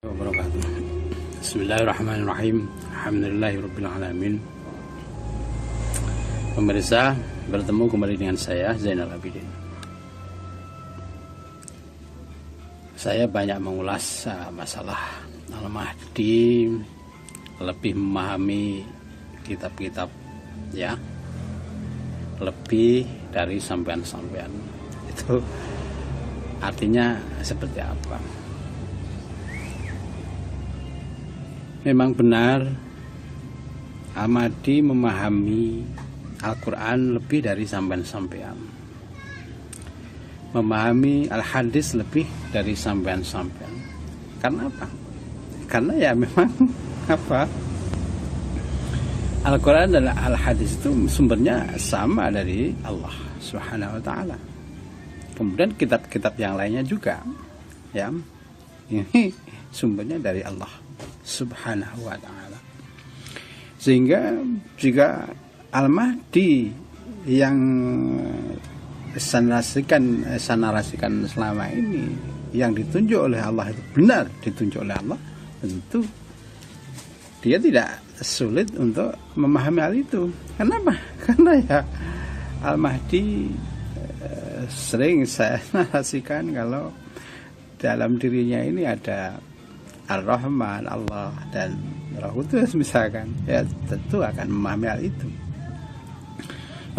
Wabarakatuh. Bismillahirrahmanirrahim. Alhamdulillahirrabbilalamin. Pemirsa, bertemu kembali dengan saya Zainal Abidin. Saya banyak mengulas masalah Al-Mahdi, lebih memahami kitab-kitab, ya, lebih dari sampean-sampean. Itu artinya seperti apa? Memang benar Al-Mahdi memahami Al-Quran lebih dari sampean-sampean, memahami Al-Hadis lebih dari sampean-sampean. Karena apa? Karena ya memang apa? Al-Quran dan Al-Hadis itu sumbernya sama dari Allah Subhanahu wa ta'ala. Kemudian kitab-kitab yang lainnya juga, ya, ini sumbernya dari Allah Subhanahu wa ta'ala. Sehingga jika Al-Mahdi yang saya narasikan selama ini, yang ditunjuk oleh Allah itu benar ditunjuk oleh Allah, tentu dia tidak sulit untuk memahami hal itu. Kenapa? Karena ya Al-Mahdi sering saya narasikan kalau dalam dirinya ini ada Ar-Rahman, Allah dan Roh Kudus misalkan, ya tentu akan memahami hal itu.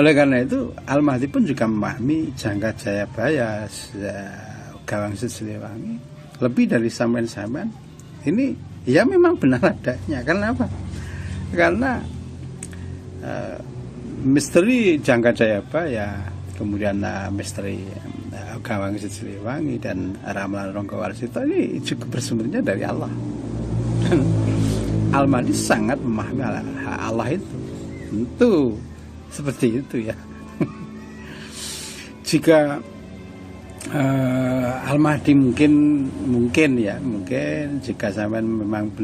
Oleh karena itu Al-Mahdi pun juga memahami Jangka Jayabaya, Gawang Siliwangi lebih dari sampean-sampean. Ini ya memang benar adanya. Karena apa? Karena misteri Jangka Jayabaya, kemudian misteri Gawang Siliwangi dan Ramalan Ronggo Warsito ini juga bersumbernya dari Allah. Dan Al-Mahdi sangat memahami Allah itu. Tentu seperti itu ya. Jika Al-Mahdi mungkin jika sampean memang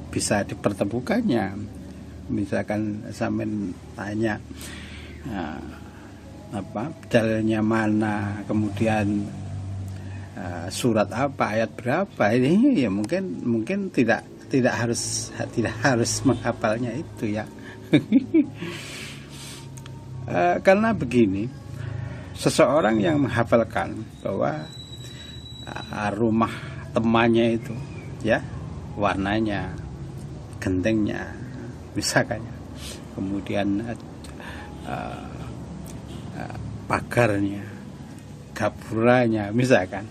bisa dipertemukannya, misalkan sampean tanya dalilnya mana, kemudian surat apa, ayat berapa, ini ya mungkin tidak harus menghafalnya itu ya. Karena begini, seseorang yang menghafalkan bahwa rumah temannya itu, ya, warnanya, gentengnya, misalkan, kemudian pagarnya, gapuranya, misalkan.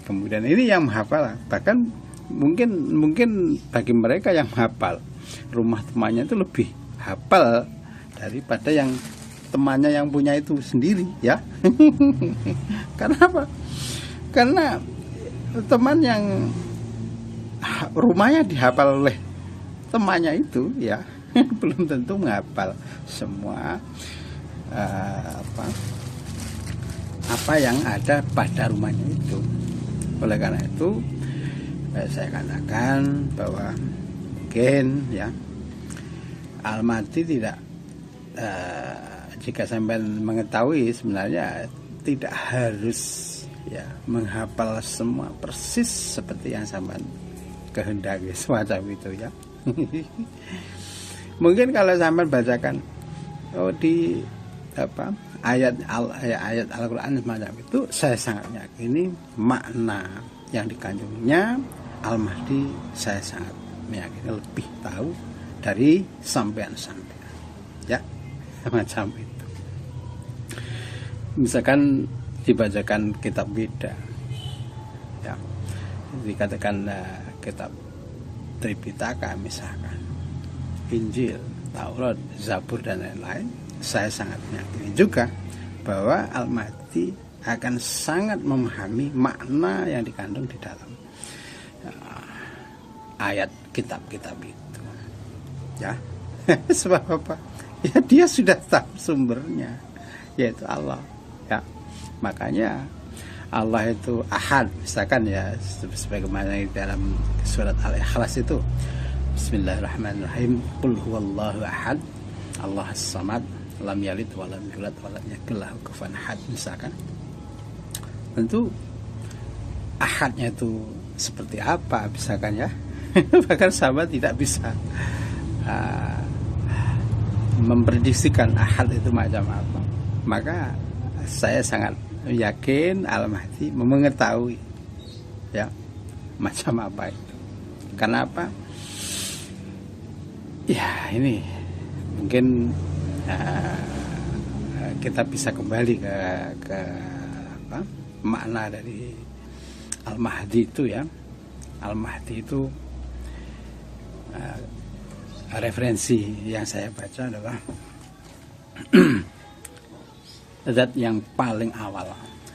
Kemudian ini yang menghafal, bahkan mungkin bagi mereka yang menghafal rumah temannya itu lebih hafal daripada yang temannya yang punya itu sendiri, ya. Karena apa? Karena teman yang rumahnya dihafal oleh temannya itu, ya, belum tentu menghafal semua apa yang ada pada rumahnya itu. Oleh karena itu saya katakan bahwa mungkin ya Al-Mahdi tidak jika sampean mengetahui sebenarnya tidak harus ya menghafal semua persis seperti yang sampean kehendaki, semacam itu ya. Mungkin kalau sampean bacakan di ayat Al-Quran semacam itu, saya sangat meyakini makna yang dikandungnya Al-Mahdi, saya sangat meyakini lebih tahu dari sampean-sampean, ya, macam itu. Misalkan dibacakan kitab beda, ya, dikatakan kitab Tripitaka misalkan, Injil, Taurat, Zabur dan lain-lain, saya sangat meyakini juga bahwa Al-Mahdi akan sangat memahami makna yang dikandung di dalam ayat kitab-kitab itu, ya. Sebab apa? Ya dia sudah tahu sumbernya, yaitu Allah, ya. Makanya Allah itu Ahad, misalkan ya, sebagaimana di dalam surat Al-Ikhlas itu, Bismillahirrahmanirrahim, Qul huwallahu ahad, Allahus samad, lam yalid walam yulad walam yakul lahu kufuwan ahad, misalkan. Tentu ahadnya itu seperti apa misalkan ya. Bahkan sahabat tidak bisa memprediksikan ahad itu macam apa. Maka saya sangat yakin Al-Mahdi mengetahui ya macam apa itu. Kenapa? Ya ini mungkin kita bisa kembali ke apa, makna dari Al-Mahdi itu ya. Al-Mahdi itu referensi yang saya baca adalah zat yang paling awal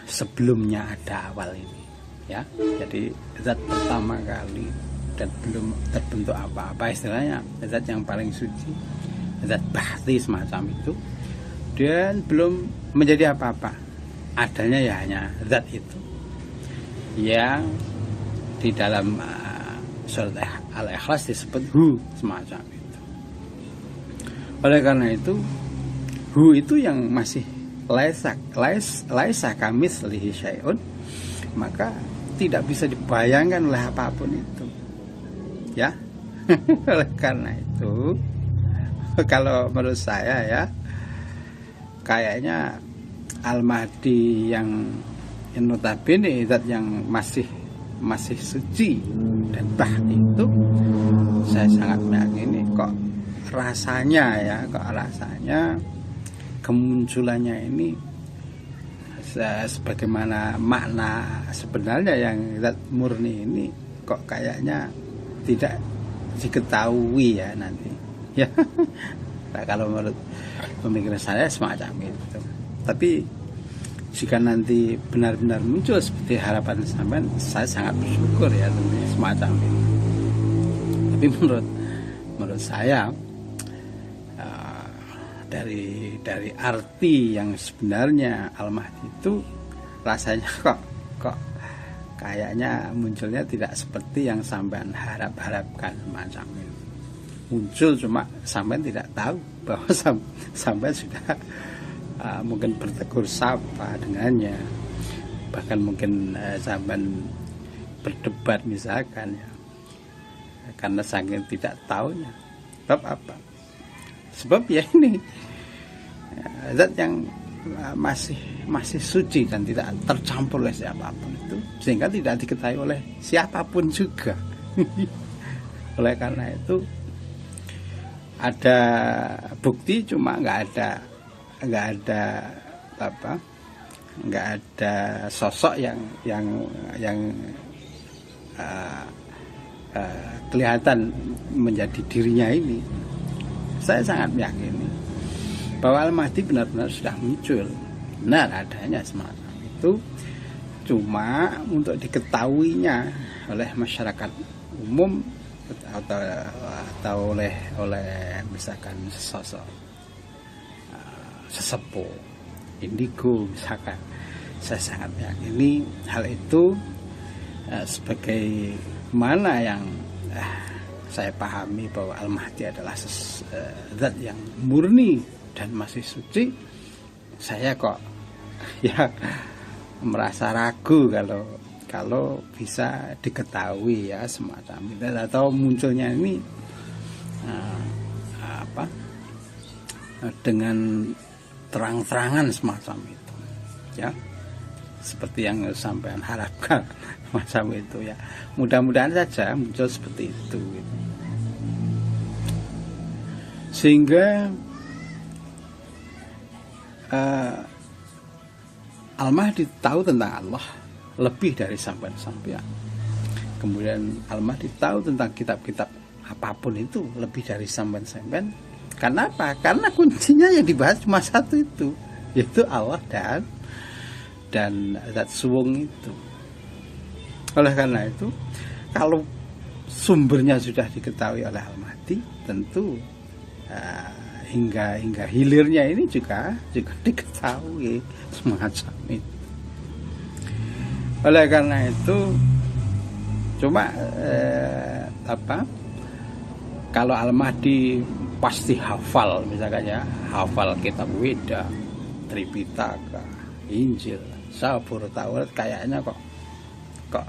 sebelumnya ada awal ini ya. Jadi zat pertama kali dan belum terbentuk apa-apa, istilahnya zat yang paling suci, zat bahti semacam itu, dan belum menjadi apa-apa, adanya ya hanya zat itu yang di dalam surat Al-Ikhlas disebut hu semacam itu. Oleh karena itu hu itu yang masih laisa kamitslihi syai'un, maka tidak bisa dibayangkan oleh apapun itu ya. Oleh karena itu kalau menurut saya ya, kayaknya Al-Mahdi yang notabene zat yang masih suci dan bahti itu, saya sangat meyakini kok rasanya kemunculannya ini sebagaimana makna sebenarnya yang zat murni ini kok kayaknya tidak diketahui ya nanti ya. Nah, kalau menurut pemikiran saya semacam itu. Tapi jika nanti benar-benar muncul seperti harapan sampean, saya sangat bersyukur ya tentunya semacam itu. Tapi menurut saya dari arti yang sebenarnya Al-Mahdi itu rasanya kok kayaknya munculnya tidak seperti yang sampean harapkan semacam itu. Muncul cuma sampean tidak tahu bahwa sampean sudah mungkin bertegur sapa dengannya, bahkan mungkin sampean berdebat misalkan ya, karena saking tidak tahunya. Sebab apa? Sebab ya ini zat yang masih suci dan tidak tercampur oleh siapapun itu, sehingga tidak diketahui oleh siapapun juga. Oleh karena itu ada bukti, cuma nggak ada sosok yang kelihatan menjadi dirinya ini. Saya sangat meyakini bahwa Al-Mahdi benar-benar sudah muncul, benar adanya semacam itu, cuma untuk diketahuinya oleh masyarakat umum atau oleh misalkan sosok sesepuh indigo misalkan, saya sangat meyakini hal itu sebagai mana yang saya pahami bahwa Al-Mahdi adalah zat yang murni dan masih suci. Saya kok ya merasa ragu kalau bisa diketahui ya semacam itu, atau munculnya ini dengan terang-terangan semacam itu ya, seperti yang sampean harapkan macam itu ya. Mudah-mudahan saja muncul seperti itu gitu. Sehingga Al-Mahdi tahu tentang Allah lebih dari sampean-sampean. Kemudian Al-Mahdi tahu tentang kitab-kitab apapun itu lebih dari sampean-sampean. Karena apa? Karena kuncinya yang dibahas cuma satu itu, yaitu Allah dan zat suwung itu. Oleh karena itu, kalau sumbernya sudah diketahui oleh Al-Mahdi, tentu hingga hilirnya ini juga diketahui semacam itu. Oleh karena itu, cuma kalau Al-Mahdi pasti hafal, misalkan ya, hafal kitab Weda, Tripitaka, Injil, Zabur, Taurat, kayaknya kok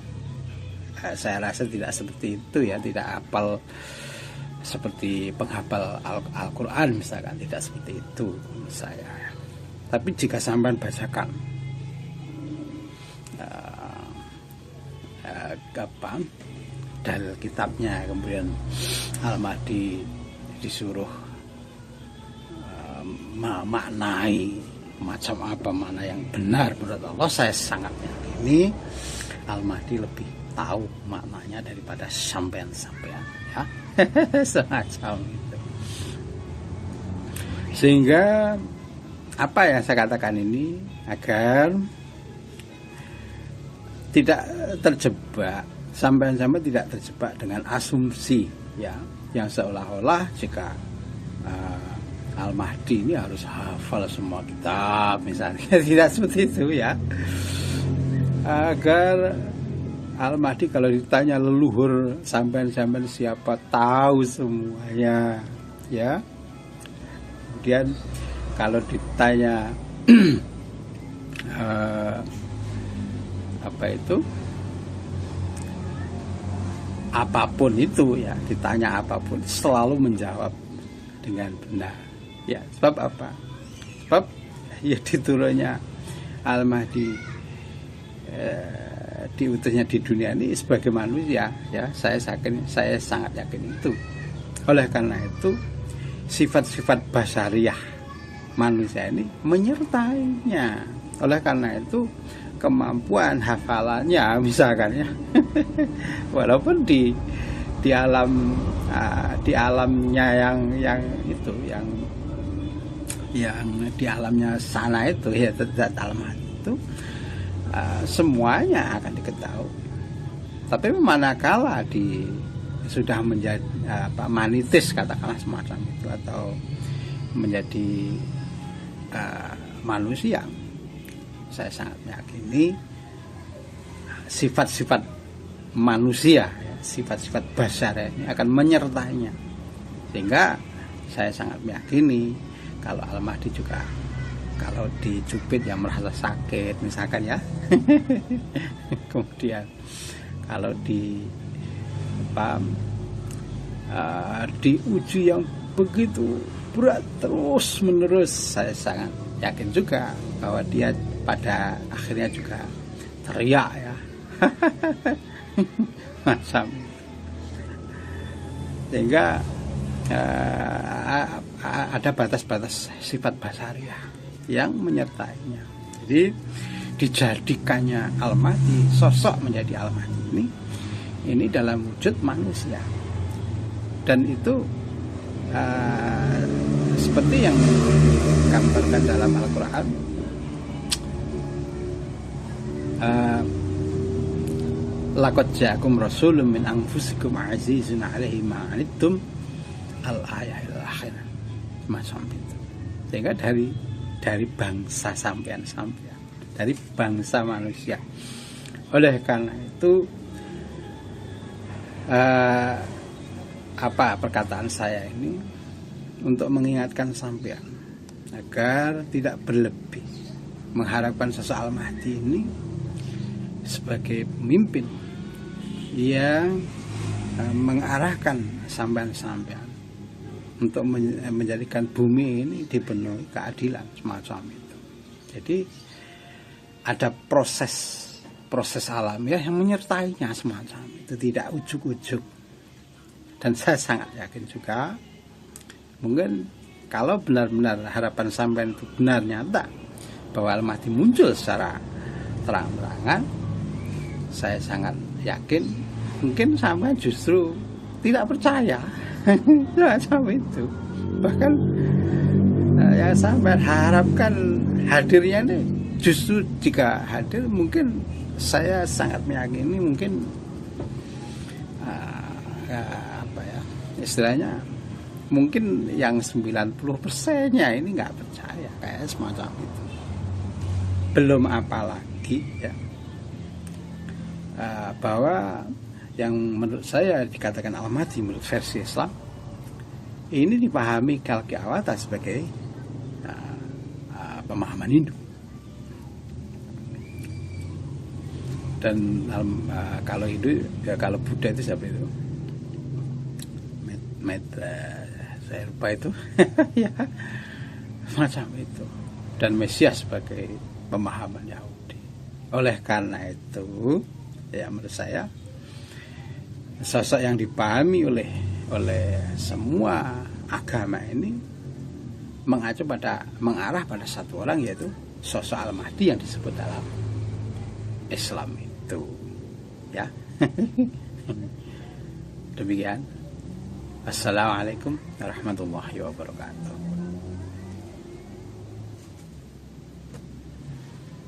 saya rasa tidak seperti itu ya, tidak hafal seperti penghafal Al-Quran misalkan, tidak seperti itu saya. Tapi jika sampean bacakan dalil kitabnya, kemudian Al-Mahdi disuruh memaknai macam apa mana yang benar menurut Allah, saya sangat yakini Al-Mahdi lebih tahu maknanya daripada sampean-sampean ya. Semacam itu. Sehingga apa yang saya katakan ini agar tidak terjebak, sampean-sampean tidak terjebak dengan asumsi ya, yang seolah-olah jika Al-Mahdi ini harus hafal semua kitab misalnya. Tidak seperti itu ya. Agar Al-Mahdi kalau ditanya leluhur sampean-sampean siapa, tahu semuanya ya. Kemudian kalau ditanya apapun itu ya, ditanya apapun selalu menjawab dengan benar ya. Sebab apa? Sebab ya diturunnya Al-Mahdi, diutusnya di dunia ini sebagai manusia ya, saya sangat yakin itu. Oleh karena itu sifat-sifat basariyah manusia ini menyertainya. Oleh karena itu kemampuan hafalannya misalkan ya walaupun di alamnya yang itu yang di alamnya sana itu ya, zat Al-Mahdi itu semuanya akan diketahui. Tapi manakala sudah menjadi manitis katakanlah semacam itu, atau menjadi manusia, saya sangat meyakini sifat-sifat manusia ya, sifat-sifat basar ini akan menyertainya. Sehingga saya sangat meyakini kalau Al-Mahdi juga kalau dicubit ya merasa sakit misalkan ya. Kemudian kalau diuji yang begitu berat terus menerus, saya sangat yakin juga bahwa dia pada akhirnya juga teriak ya. Macam sehingga ada batas-batas sifat basariah yang menyertainya. Jadi dijadikannya Al-Mahdi, sosok menjadi Al-Mahdi ini dalam wujud manusia, dan itu seperti yang digambarkan dalam Al-Quran, laqad ja'akum rasulun min anfusikum azizun 'alaihi ma 'anittum al-ayah al-akhirah, macam itu. Sehingga dari bangsa sampean, dari bangsa manusia. Oleh karena itu perkataan saya ini untuk mengingatkan sampean agar tidak berlebih mengharapkan sosok Al-Mahdi ini sebagai pemimpin yang mengarahkan sampean-sampean untuk menjadikan bumi ini dipenuhi keadilan semacam itu. Jadi ada proses alamiah yang menyertainya semacam itu, tidak ujuk-ujuk. Dan saya sangat yakin juga mungkin kalau benar-benar harapan sampean itu benar nyata bahwa Al-Mahdi muncul secara terang-terangan, saya sangat yakin mungkin sampean justru tidak percaya. Macam itu. Bahkan yang sampean harapkan hadirnya ini, justru jika hadir mungkin saya sangat meyakini mungkin istilahnya mungkin yang 90%-nya ini nggak percaya, kayak semacam itu. Belum apalagi ya bahwa yang menurut saya dikatakan Al-Mahdi menurut versi Islam ini dipahami Khalqi-Awata sebagai pemahaman Hindu. Dan kalau Hindu ya, kalau Buddha itu siapa itu? Saya lupa itu. Ya, macam itu. Dan Mesias sebagai pemahaman Yahudi. Oleh karena itu, ya menurut saya sosok yang dipahami oleh semua agama ini mengarah pada satu orang, yaitu sosok Al-Mahdi yang disebut dalam Islam itu, ya. Demikian. Assalamualaikum warahmatullahi wabarakatuh.